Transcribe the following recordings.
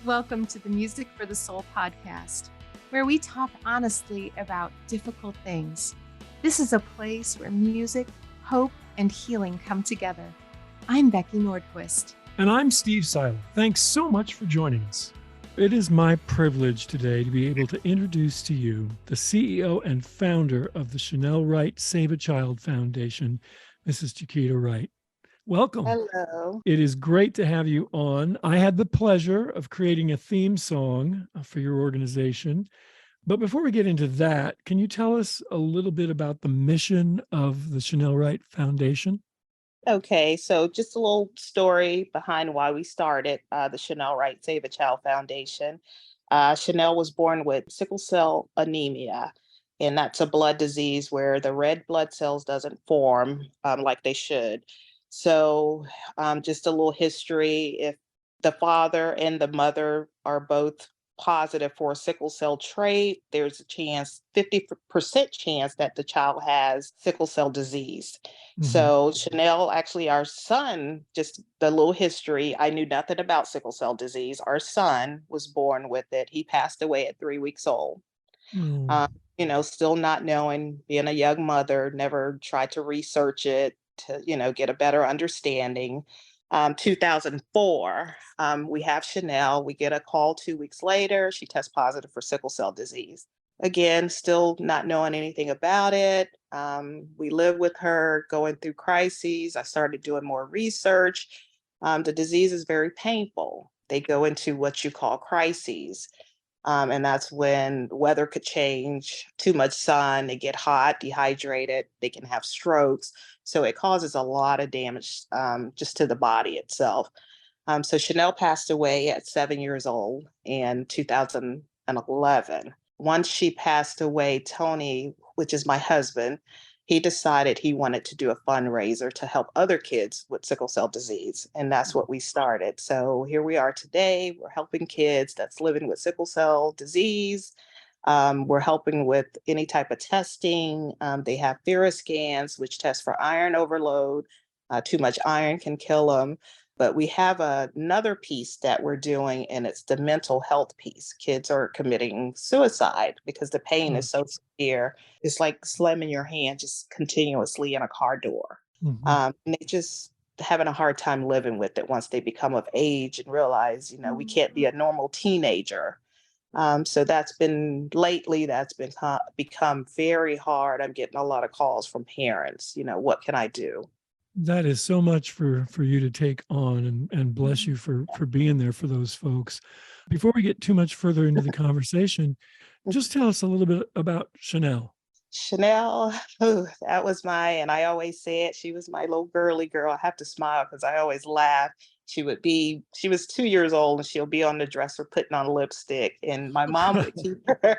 Welcome to the Music for the Soul podcast, where we talk honestly about difficult things. This is a place where music, hope, and healing come together. I'm Becky Nordquist. And I'm Steve Seiler. Thanks so much for joining us. It is my privilege today to be able to introduce to you the CEO and founder of the Chanell Wright Save a Child Foundation, Mrs. Chiquita Wright. Welcome. Hello. It is great to have you on. I had the pleasure of creating a theme song for your organization. But before we get into that, can you tell us a little bit about the mission of the Chanell Wright Foundation? Okay, so just a little story behind why we started the Chanell Wright Save a Child Foundation. Chanell was born with sickle cell anemia, and that's a blood disease where the red blood cells doesn't form like they should. So just a little history, if the father and the mother are both positive for a sickle cell trait, there's a chance, 50% chance that the child has sickle cell disease. So Chanell, actually our son, just the little history, I knew nothing about sickle cell disease. Our son was born with it. He passed away at 3 weeks old. Mm. Still not knowing, being a young mother, never tried to research it to, get a better understanding. 2004, we have Chanell. We get a call 2 weeks later. She tests positive for sickle cell disease. Again, still not knowing anything about it. We live with her going through crises. I started doing more research. The disease is very painful. They go into what you call crises. And that's when weather could change, too much sun, they get hot, dehydrated, they can have strokes. So it causes a lot of damage just to the body itself. So Chanell passed away at 7 years old in 2011. Once she passed away, Tony, which is my husband, he decided he wanted to do a fundraiser to help other kids with sickle cell disease. And that's what we started. So here we are today. We're helping kids that's living with sickle cell disease. We're helping with any type of testing. They have scans, which test for iron overload. Too much iron can kill them. But we have another piece that we're doing, and it's the mental health piece. Kids are committing suicide because the pain is so severe. It's like slamming your hand just continuously in a car door. And they just having a hard time living with it once they become of age and realize, we can't be a normal teenager. So that's been become very hard. I'm getting a lot of calls from parents, what can I do? That is so much for you to take on, and bless you for being there for those folks. Before we get too much further into the conversation, just tell us a little bit about Chanell. Chanell, that was and I always say it, she was my little girly girl. I have to smile because I always laugh. She was 2 years old and she'll be on the dresser putting on lipstick. And my mom would keep her,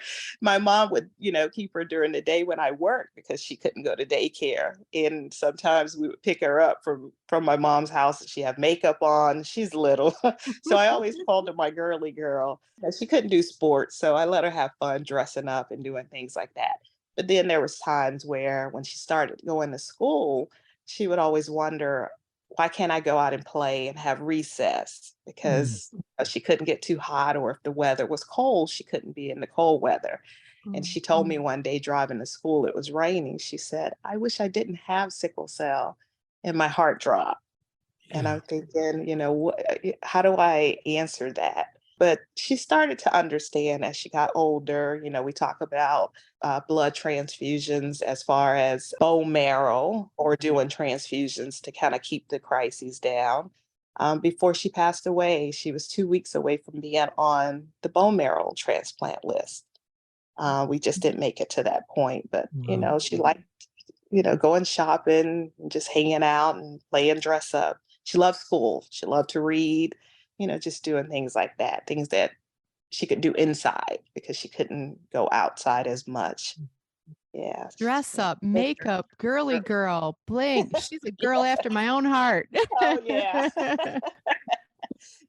keep her during the day when I worked because she couldn't go to daycare. And sometimes we would pick her up from my mom's house and she had makeup on. She's little. So I always called her my girly girl. And she couldn't do sports. So I let her have fun dressing up and doing things like that. But then there was times where when she started going to school, she would always wonder, why can't I go out and play and have recess? Because she couldn't get too hot, or if the weather was cold, she couldn't be in the cold weather. And she told me one day driving to school, it was raining. She said, I wish I didn't have sickle cell. And my heart dropped. And I'm thinking, how do I answer that? But she started to understand as she got older. We talk about blood transfusions as far as bone marrow, or doing transfusions to kind of keep the crises down. Before she passed away, she was 2 weeks away from being on the bone marrow transplant list. We just didn't make it to that point. But, she liked, going shopping and just hanging out and playing dress up. She loved school. She loved to read, just doing things like that, things that she could do inside because she couldn't go outside as much. Yeah. Dress up, makeup, girly girl, blink. She's a girl after my own heart. Oh, yeah.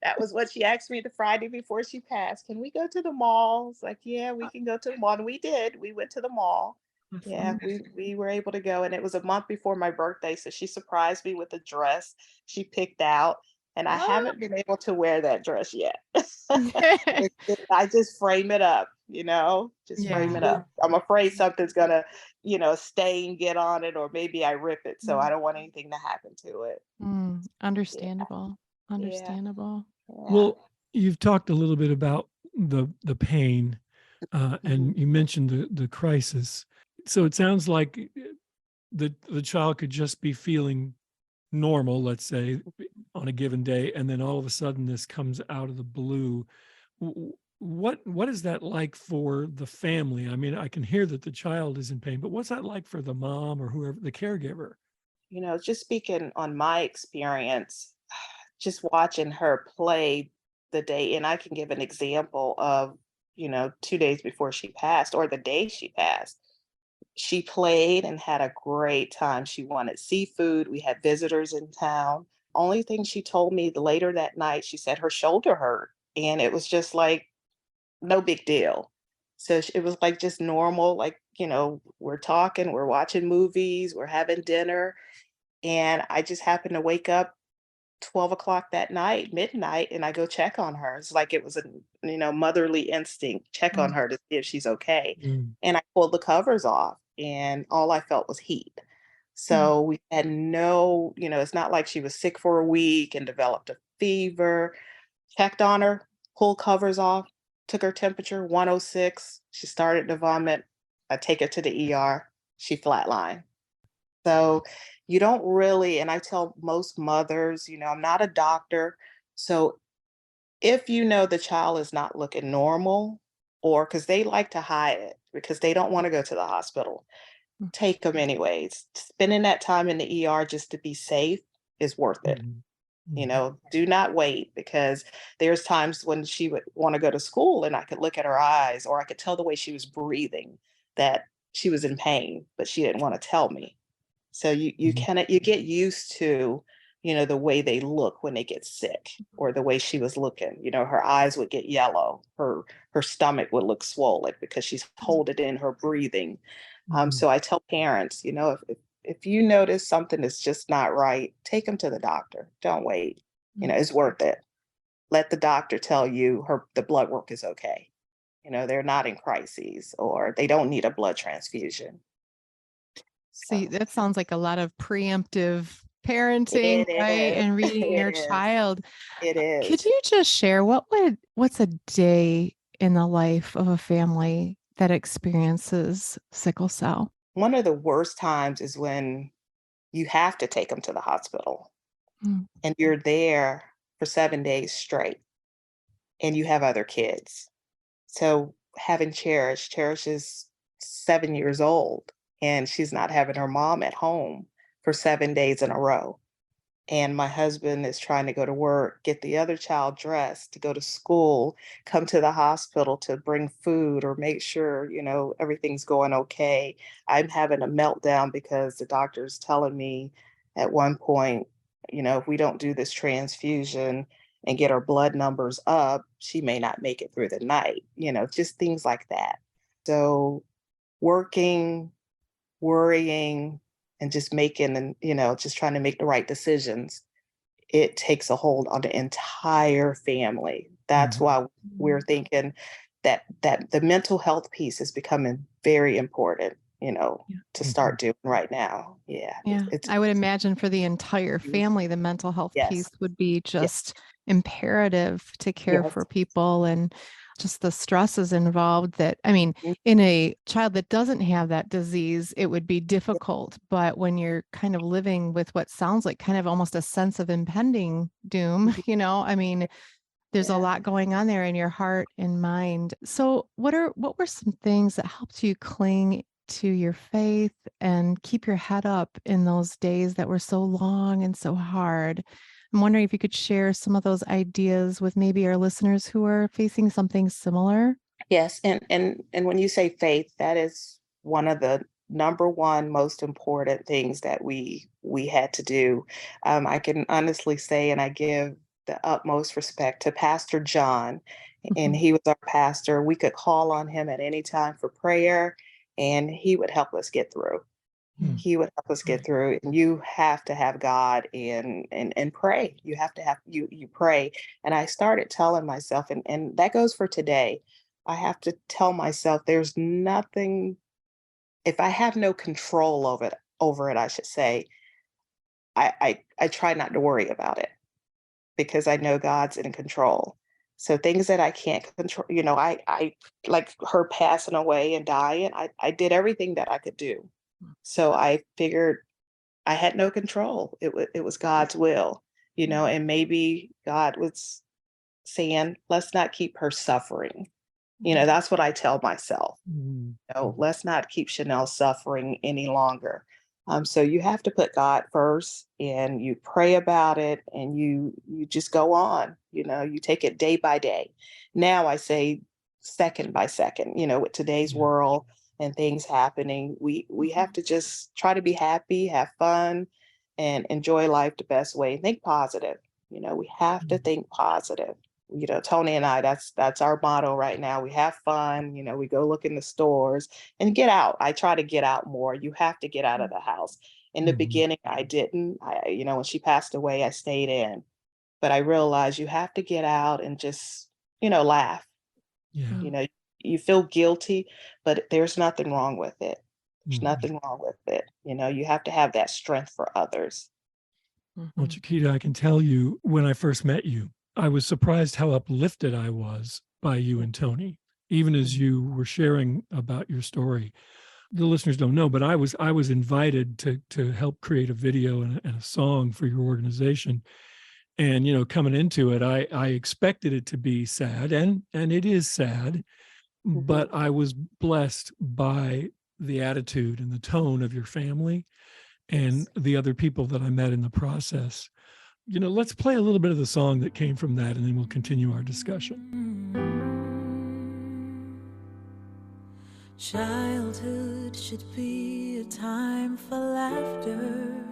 That was what she asked me the Friday before she passed. Can we go to the mall? It's like, yeah, we can go to the mall. And we did. We went to the mall. Yeah, we were able to go. And it was a month before my birthday. So she surprised me with a dress she picked out. And I haven't been able to wear that dress yet. I just frame it up, just frame Yeah. it up. I'm afraid something's gonna, stain get on it, or maybe I rip it. So I don't want anything to happen to it. Yeah, Understandable. yeah, Understandable. yeah. Well, you've talked a little bit about the pain, Mhm. and you mentioned the crisis. So it sounds like the child could just be feeling normal, let's say, on a given day, and then all of a sudden this comes out of the blue. What is that like for the family? I mean, I can hear that the child is in pain, but what's that like for the mom or whoever, the caregiver? Just speaking on my experience, just watching her play the day, and I can give an example of, 2 days before she passed or the day she passed. She played and had a great time. She wanted seafood. We had visitors in town. Only thing she told me later that night, she said her shoulder hurt. And it was just like, no big deal. So it was like just normal, like, we're talking, we're watching movies, we're having dinner. And I just happened to wake up 12 o'clock that night, midnight, and I go check on her. It's like it was a, motherly instinct, check on Mm, her to see if she's okay. Mm, And I pulled the covers off, and all I felt was heat. mm, So we had no, it's not like she was sick for a week and developed a fever. Checked on her, pulled covers off, took her temperature 106. She started to vomit. I take her to the ER. She flatlined. So you don't really, and I tell most mothers, I'm not a doctor. So if you know the child is not looking normal, or because they like to hide it because they don't want to go to the hospital, mm, take them anyways. Spending that time in the ER just to be safe is worth it. mhm, mhm, Do not wait, because there's times when she would want to go to school and I could look at her eyes, or I could tell the way she was breathing that she was in pain, but she didn't want to tell me. So you mhm, kind of you get used to, the way they look when they get sick, or the way she was looking. Her eyes would get yellow, her stomach would look swollen because she's holding in her breathing. mhm, So I tell parents, if you notice something is just not right, take them to the doctor. Don't wait. mm. It's worth it. Let the doctor tell you the blood work is okay. They're not in crises, or they don't need a blood transfusion. See, So that sounds like a lot of preemptive parenting, it right? is. And reading It your is. child. It Could is. you just share what's a day in the life of a family that experiences sickle cell? One of the worst times is when you have to take them to the hospital Mm, and you're there for 7 days straight, and you have other kids. So having Cherish is 7 years old, and she's not having her mom at home for 7 days in a row. And my husband is trying to go to work, get the other child dressed to go to school, come to the hospital to bring food or make sure, everything's going okay. I'm having a meltdown because the doctor's telling me at one point, if we don't do this transfusion and get our blood numbers up, she may not make it through the night, just things like that. So working, worrying, and just making, and, just trying to make the right decisions, it takes a hold on the entire family. That's mhm. why we're thinking that the mental health piece is becoming very important, yeah. to Mhm. start doing right now. Yeah, Yeah. it's I would imagine for the entire mhm. family, the mental health piece Yes, would be yes, just imperative to care yes. for people and just the stresses involved that, I mean, Mhm. in a child that doesn't have that disease, it would be difficult. But when you're kind of living with what sounds like kind of almost a sense of impending doom, Mhm. I mean, there's a Yeah. lot going on there in your heart and mind. So what were some things that helped you cling to your faith and keep your head up in those days that were so long and so hard? I'm wondering if you could share some of those ideas with maybe our listeners who are facing something similar. Yes, and when you say faith, that is one of the number one most important things that we had to do. I can honestly say, and I give the utmost respect to Pastor John, and Mhm. he was our pastor. We could call on him at any time for prayer, and he would help us get through. Hmm. He would help us get through it. And you have to have God and pray. You have to have you pray. And I started telling myself, and that goes for today. I have to tell myself there's nothing, if I have no control over it, I should say, I try not to worry about it because I know God's in control. So things that I can't control, I like her passing away and dying. I did everything that I could do. So I figured I had no control. It was God's will, and maybe God was saying, let's not keep her suffering. That's what I tell myself. Hmm. Let's not keep Chanell suffering any longer. So you have to put God first, and you pray about it, and you just go on. You take it day by day. Now I say second by second. With today's Yeah. world and things happening, we have to just try to be happy, have fun, and enjoy life the best way. And think positive. We have to think positive. Tony and I, that's our motto right now. We have fun, we go look in the stores and get out. I try to get out more. You have to get out of the house. In the Mhm. beginning, I didn't. When she passed away, I stayed in. But I realized you have to get out and just, laugh. Yeah. You know, you feel guilty, but there's nothing wrong with it. There's Mhm. nothing wrong with it. You have to have that strength for others. Well, Chiquita, I can tell you when I first met you, I was surprised how uplifted I was by you and Tony, even as you were sharing about your story. The listeners don't know, but I was invited to help create a video and a song for your organization. And coming into it, I expected it to be sad, and it is sad, Mhm. but I was blessed by the attitude and the tone of your family and Yes. the other people that I met in the process. Let's play a little bit of the song that came from that, and then we'll continue our discussion. Childhood should be a time for laughter,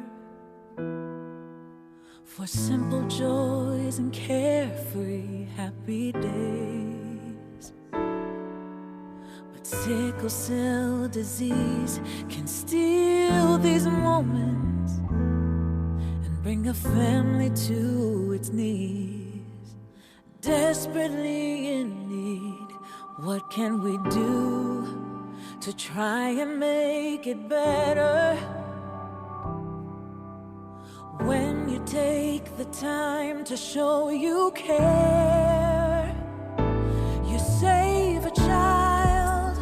for simple joys and carefree happy days. But sickle cell disease can steal these moments and bring a family to its knees, desperately in need. What can we do to try and make it better? When you take the time to show you care, you save a child,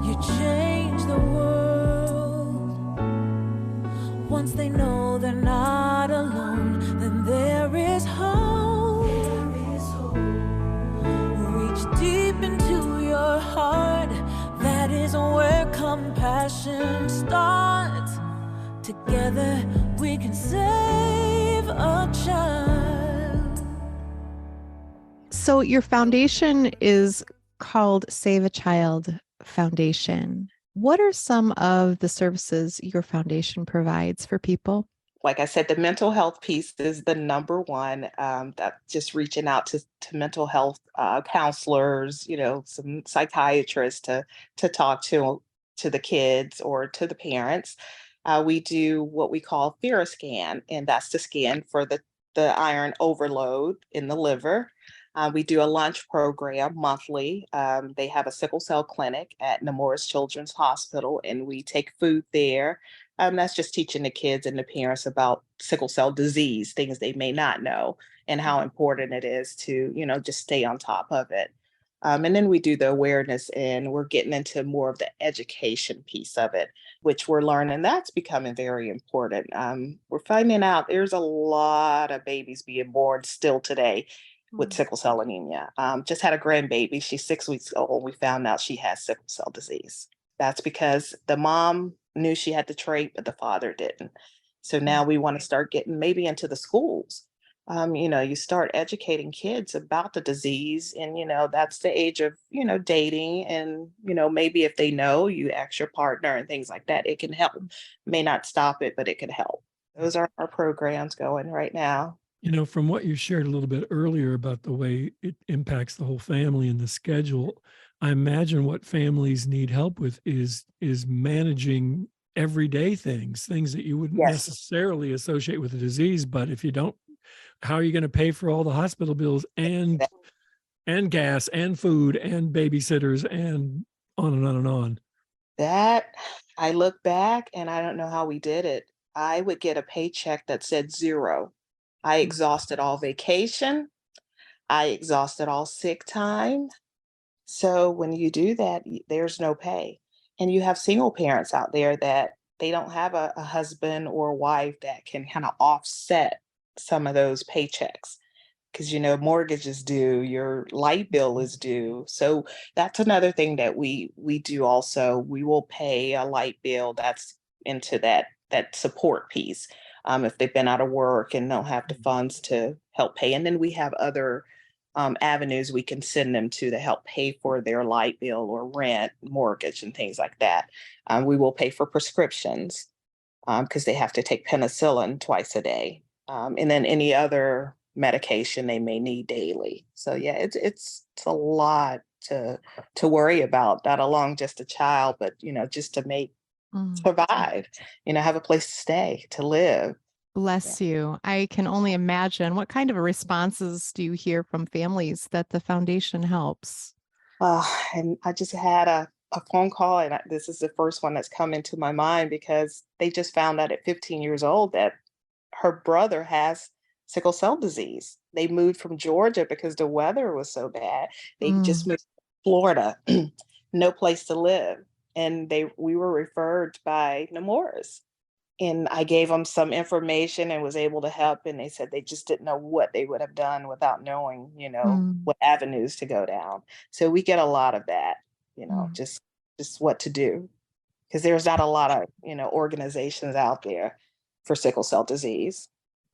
you change the world. Once they know they're not alone, then there is hope. Reach deep into your heart, that is where compassion starts. Together we can save a child. So your foundation is called Save a Child Foundation. What are some of the services your foundation provides for people? Like I said, the mental health piece is the number one. That just reaching out to mental health counselors, some psychiatrists to talk to the kids or to the parents. We do what we call scan, and that's the scan for the iron overload in the liver. We do a lunch program monthly. They have a sickle cell clinic at Nemours Children's Hospital, and we take food there. That's just teaching the kids and the parents about sickle cell disease, things they may not know, and how important it is to, just stay on top of it. And then we do the awareness, and we're getting into more of the education piece of it, which we're learning that's becoming very important. We're finding out there's a lot of babies being born still today with sickle cell anemia. Just had a grandbaby. She's 6 weeks old. We found out she has sickle cell disease. That's because the mom knew she had the trait, but the father didn't. So now we want to start getting maybe into the schools. You start educating kids about the disease, and that's the age of dating, and maybe if they know, you ask your partner and things like that. It can help. May not stop it, but it can help. Those are our programs going right now. From what you shared a little bit earlier about the way it impacts the whole family and the schedule, I imagine what families need help with is managing everyday things that you wouldn't Yes. necessarily associate with a disease. But if you don't, how are you going to pay for all the hospital bills and gas and food and babysitters and on and on and on? That I look back and I don't know how we did it. I would get a paycheck that said 0. I exhausted all vacation. I exhausted all sick time. So when you do that, there's no pay. And you have single parents out there that they don't have a husband or a wife that can kind of offset some of those paychecks. Because mortgage is due, your light bill is due. So that's another thing that we do also. We will pay a light bill that's into that support piece. If they've been out of work and don't have the funds to help pay. And then we have other avenues we can send them to help pay for their light bill or rent, mortgage, and things like that. We will pay for prescriptions because they have to take penicillin twice a day, and then any other medication they may need daily. So yeah, it's a lot to worry about, not along just a child, but just to make survive, have a place to stay, to live. Bless you. I can only imagine. What kind of responses do you hear from families that the foundation helps? And I just had a phone call, and this is the first one that's come into my mind because they just found out at 15 years old that her brother has sickle cell disease. They moved from Georgia because the weather was so bad. They just moved to Florida, no place to live. And we were referred by Nemours. And I gave them some information and was able to help. And they said they just didn't know what they would have done without knowing, what avenues to go down. So we get a lot of that, just what to do. Because there's not a lot of, organizations out there for sickle cell disease.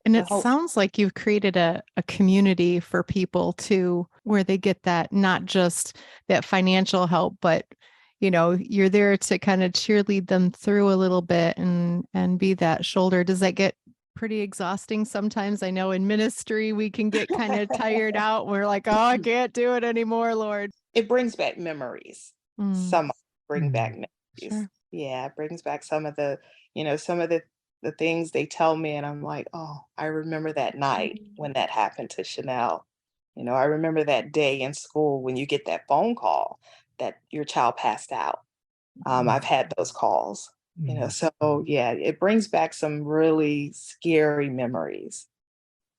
And So it sounds like you've created a community for people too, where they get that, not just that financial help, but you're there to kind of cheerlead them through a little bit and be that shoulder. Does that get pretty exhausting sometimes? I know in ministry we can get kind of tired out. We're like, oh, I can't do it anymore, Lord. it brings back memories. Some bring back memories. Sure. Yeah, it brings back some of the things they tell me, and I'm like, oh, I remember that night when that happened to Chanell. I remember that day in school when you get that phone call that your child passed out. I've had those calls, so yeah, it brings back some really scary memories.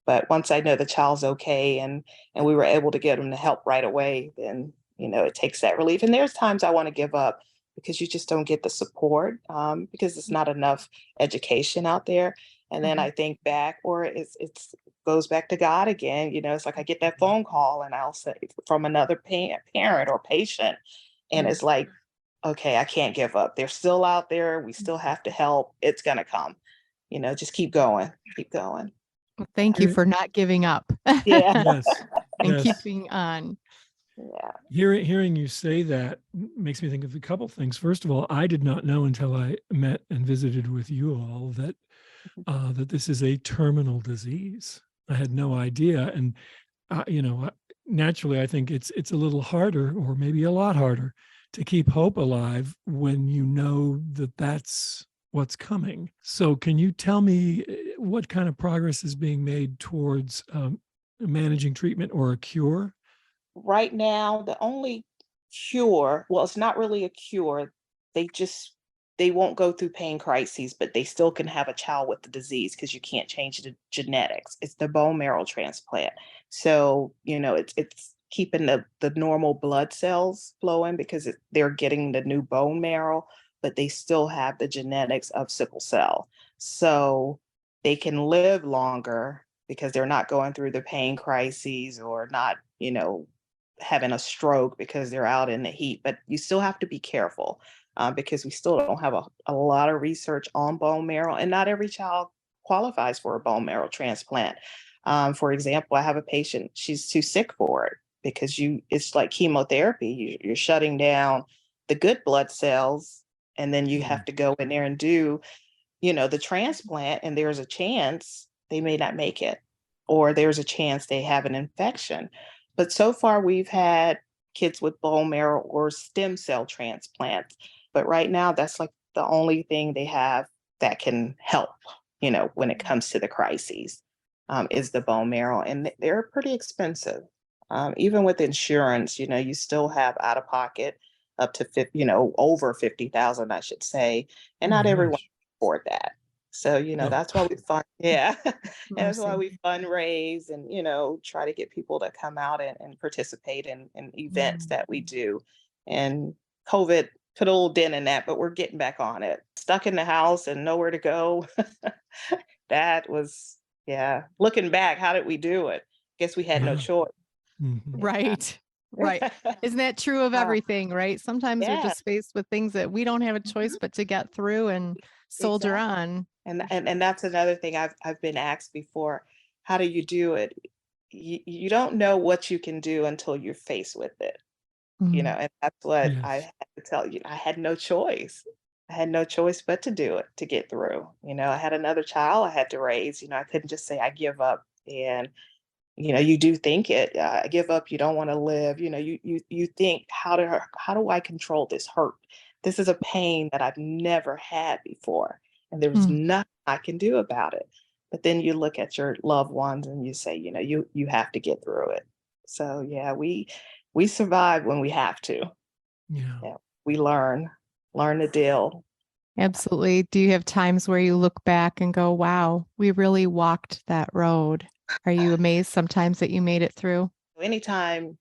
But once I know the child's okay and we were able to get them the help right away, then it takes that relief. And there's times I want to give up because you just don't get the support because it's not enough education out there. And then I think back, or it's goes back to God again. It's like I get that phone call and I'll say from another parent or patient, and it's like, okay, I can't give up. They're still out there. We still have to help. It's gonna come. Just keep going, keep going. Well, thank you for not giving up. Yeah. Yes. And Yes. keeping on. Yeah. Hearing you say that makes me think of a couple things. First of all, I did not know until I met and visited with you all that that this is a terminal disease. I had no idea, and naturally, I think it's a little harder, or maybe a lot harder, to keep hope alive when you know that that's what's coming. So, can you tell me what kind of progress is being made towards managing treatment or a cure? Right now, the only cure, well, it's not really a cure. They won't go through pain crises, but they still can have a child with the disease because you can't change the genetics. It's the bone marrow transplant. So, it's keeping the normal blood cells flowing because they're getting the new bone marrow, but they still have the genetics of sickle cell. So they can live longer because they're not going through the pain crises or not, having a stroke because they're out in the heat. But you still have to be careful because we still don't have a lot of research on bone marrow, and not every child qualifies for a bone marrow transplant. For example, I have a patient, she's too sick for it because it's like chemotherapy. You're shutting down the good blood cells, and then you have to go in there and do, the transplant, and there's a chance they may not make it, or there's a chance they have an infection. But so far, we've had kids with bone marrow or stem cell transplants. But right now, that's like the only thing they have that can help, when it comes to the crises, is the bone marrow. And they're pretty expensive. Even with insurance, you still have out of pocket up to 50, over 50,000, I should say. And Oh my not everyone gosh. can afford that. So, No. that's why we fund, yeah. And that's why Mercy. we fundraise and, try to get people to come out and participate in events Mm. that we do. And COVID put a little dent in that, but we're getting back on it. Stuck in the house and nowhere to go. That was, yeah. Looking back, how did we do it? Guess we had no Yeah. choice. Mhm. Right. Right. Isn't that true of Uh, everything, right? Sometimes we're yeah, just faced with things that we don't have a choice mhm, but to get through and soldier exactly. on. And For and sure. and that's another thing I've been asked before. How do you do it? You don't know what you can do until you're faced with it. Mm. And that's what I Yes. had to tell you. I had no choice. I had no choice but to do it, to get through. I had another child I had to raise. I couldn't just say I give up. And you do think it. I give up. You don't want to live. You think, how do I control this hurt? This is a pain that I've never had before, and there's Mm. nothing I can do about it. But then you look at your loved ones and you say, you have to get through it. So yeah, we survive when we have to. Yeah. Yeah, we learn to deal. Absolutely. Do you have times where you look back and go, wow, we really walked that road? Are you amazed sometimes that you made it through? Anytime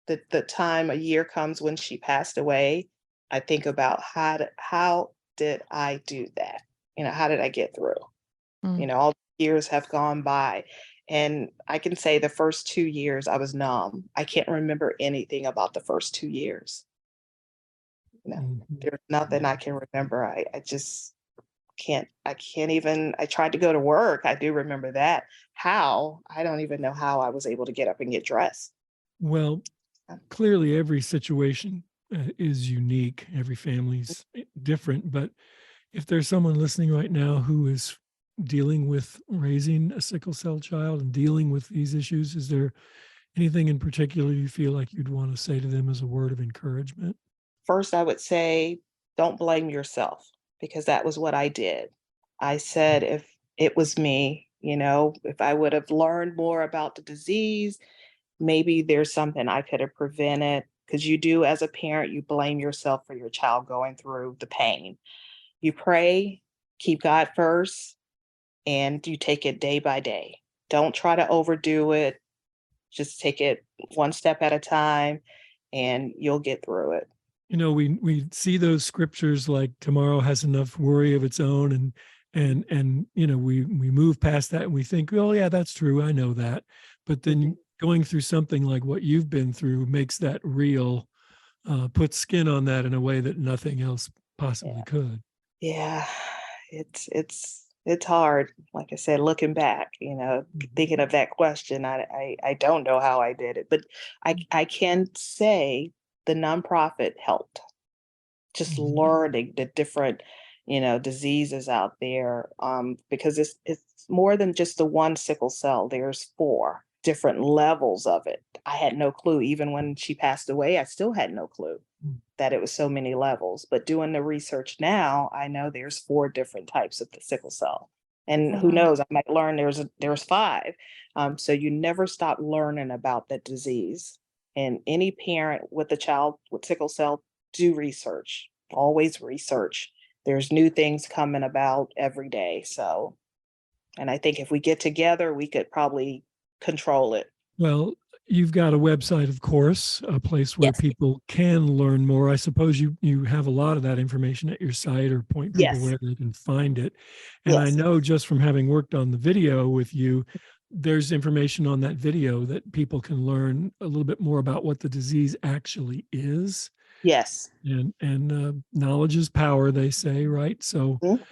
the time a year comes when she passed away, I think about how did I do that? How did I get through? Mm. All the years have gone by. And I can say the first 2 years I was numb. I can't remember anything about the first 2 years. Mhm. There's nothing I can remember. I just I can't even. I tried to go to work. I do remember that. How? I don't even know how I was able to get up and get dressed. Well, clearly every situation is unique. Every family's different. But if there's someone listening right now who is dealing with raising a sickle cell child and dealing with these issues, is there anything in particular you feel like you'd want to say to them as a word of encouragement? First, I would say, don't blame yourself, because that was what I did. I said, if it was me, if I would have learned more about the disease, maybe there's something I could have prevented. Because you do, as a parent, you blame yourself for your child going through the pain. You pray, keep God first, and you take it day by day. Don't try to overdo it. Just take it one step at a time, and you'll get through it. We see those scriptures like tomorrow has enough worry of its own, and we move past that and we think, oh yeah, that's true, I know that. But Mhm. then going through something like what you've been through makes that real, puts skin on that in a way that nothing else possibly Yeah. could. Yeah, it's hard. Like I said, looking back, Mhm. thinking of that question, I don't know how I did it, but I can say the nonprofit helped. Just Mhm. learning the different, diseases out there, because it's more than just the one sickle cell. There's 4 different levels of it. I had no clue. Even when she passed away, I still had no clue that it was so many levels. But doing the research now, I know there's 4 different types of the sickle cell. And who Wow. knows, I might learn there's 5. So you never stop learning about the disease. And any parent with a child with sickle cell, do research. Always research. There's new things coming about every day. So, and I think if we get together, we could probably control it. Well, you've got a website, of course, a place where Yes. people can learn more. I suppose you have a lot of that information at your site or point people Yes. where they can find it. And I Yes. know just from having worked on the video with you, there's information on that video that people can learn a little bit more about what the disease actually is. Yes. And knowledge is power, they say, right? So Mhm.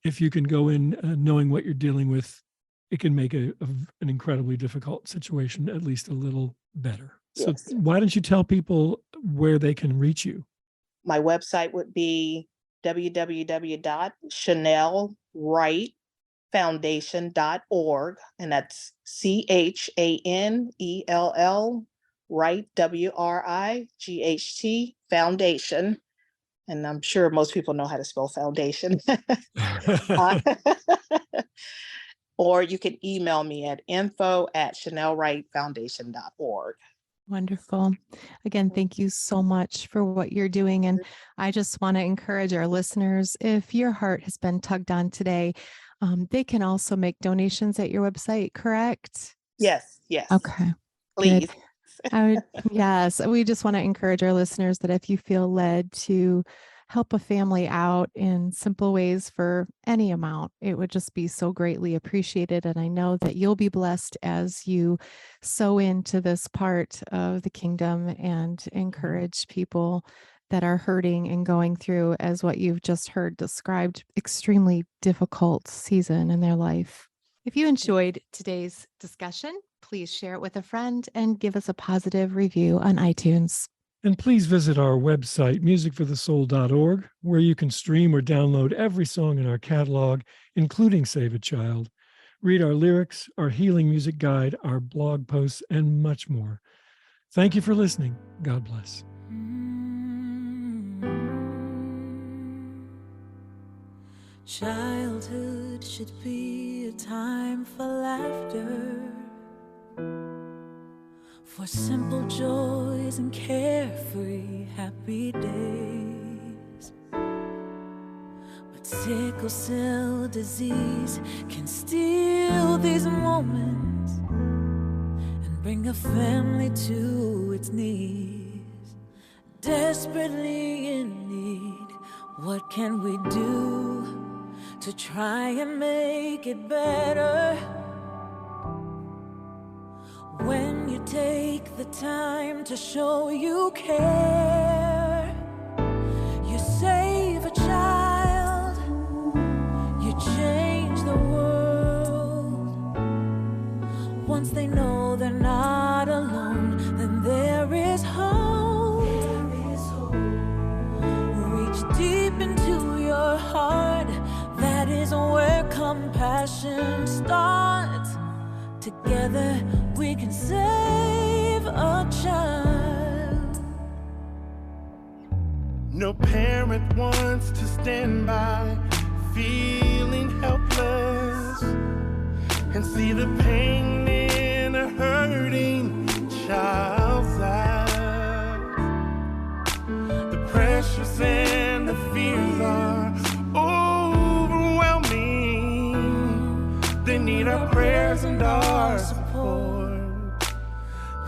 if you can go in knowing what you're dealing with, it can make an incredibly difficult situation at least a little better. So Yes. why don't you tell people where they can reach you? My website would be www.chanellwrightfoundation.org, and that's Chanell Wright, WRIGHT Foundation. And I'm sure most people know how to spell foundation. Uh, or you can email me at info@chanellwrightfoundation.org. Wonderful. Again, thank you so much for what you're doing. And I just want to encourage our listeners, if your heart has been tugged on today, they can also make donations at your website, correct? Yes, yes. Okay. Please. Good. Yes, we just want to encourage our listeners that if you feel led to help a family out in simple ways for any amount, it would just be so greatly appreciated. And I know that you'll be blessed as you sow into this part of the kingdom and encourage people that are hurting and going through, as what you've just heard described, extremely difficult season in their life. If you enjoyed today's discussion, please share it with a friend and give us a positive review on iTunes. And please visit our website, musicforthesoul.org, where you can stream or download every song in our catalog, including Save a Child. Read our lyrics, our healing music guide, our blog posts, and much more. Thank you for listening. God bless. Childhood should be a time for laughter, for simple joys and carefree happy days. But sickle cell disease can steal these moments and bring a family to its knees, desperately in need. What can we do to try and make it better? When you take the time to show you care, you save a child, you change the world. Once they know they're not alone, then there is hope. Reach deep into your heart, that is where compassion starts. Together we can save a child. No parent wants to stand by, feeling helpless, and see the pain in a hurting child's eyes. The pressures and the fears are overwhelming. They need our prayers and our support.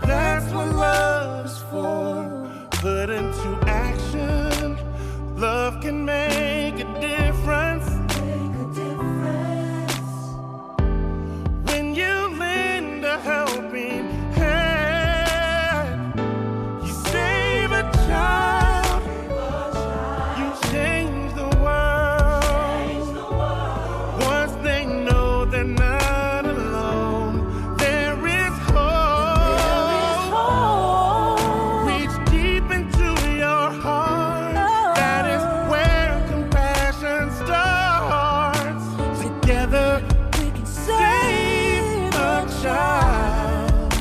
That's what love is for. Put into action, love can make a difference. When you lend a helping hand, you save a child, you change the world. Once they know they're not alone, there is hope. Reach deep into your heart, that is where compassion starts. Together We can save a child.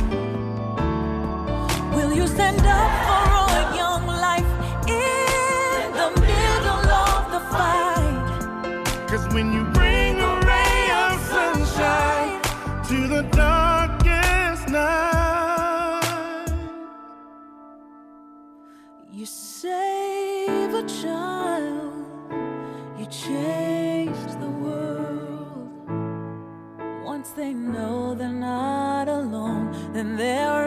Will you stand up for a young life in the middle of the fight? 'Cause when you bring a ray of sunshine to the darkest night, You save a child, you change the world. Once they know they're not alone, then there